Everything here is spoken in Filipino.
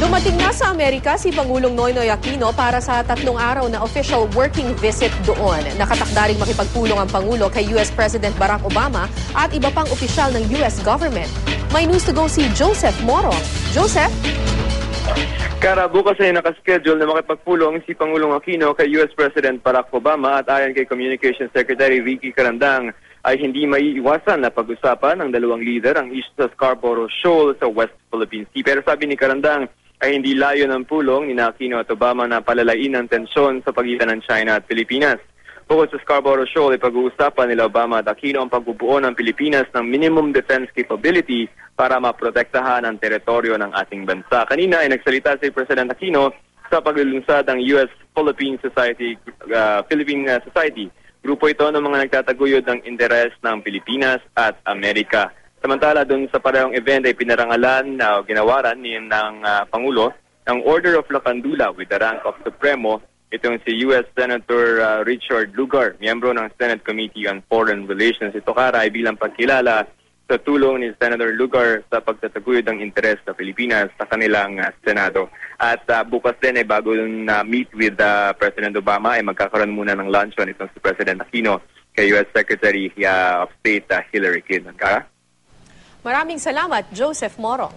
Dumating na sa Amerika si Pangulong Noynoy Aquino para sa 3 araw na official working visit doon. Nakatakda ring makipagpulong ang Pangulo kay US President Barack Obama at iba pang opisyal ng US government. May news to go si Joseph Moro. Joseph? Kara, bukas ay nakaschedule na makipagpulong si Pangulong Aquino kay US President Barack Obama at ayon kay Communications Secretary Vicky Carandang ay hindi maiiwasan na pag-usapan ng dalawang leader ang issue sa Scarborough Shoal sa West Philippine Sea. Pero sabi ni Carandang ay hindi layo ng pulong ni Aquino at Obama na palalain ang tensyon sa pagitan ng China at Pilipinas. Bukod sa Scarborough Shoal ay pag-uusapan nila Obama at Aquino ang pagbubuo ng Pilipinas ng minimum defense capability para maprotektahan ang teritoryo ng ating bansa. Kanina ay nagsalita si President Aquino sa paglulunsad ng US-Philippine Society. Grupo ito ng mga nagtataguyod ng interes ng Pilipinas at Amerika. Samantala, doon sa parehong event ay pinarangalan na ginawaran ng Pangulo ng Order of Lacandula with the rank of Supremo. Itong si US Senator Richard Lugar, miyembro ng Senate Committee on Foreign Relations. Ito ay bilang pagkilala sa tulong ni Senator Lugar sa pagtataguyod ng interes ng Pilipinas sa kanilang Senado. At bukas din ay bago meet with President Obama ay magkakaroon muna ng luncheon itong si President Aquino kay US Secretary of State Hillary Clinton. Maraming salamat, Joseph Moro.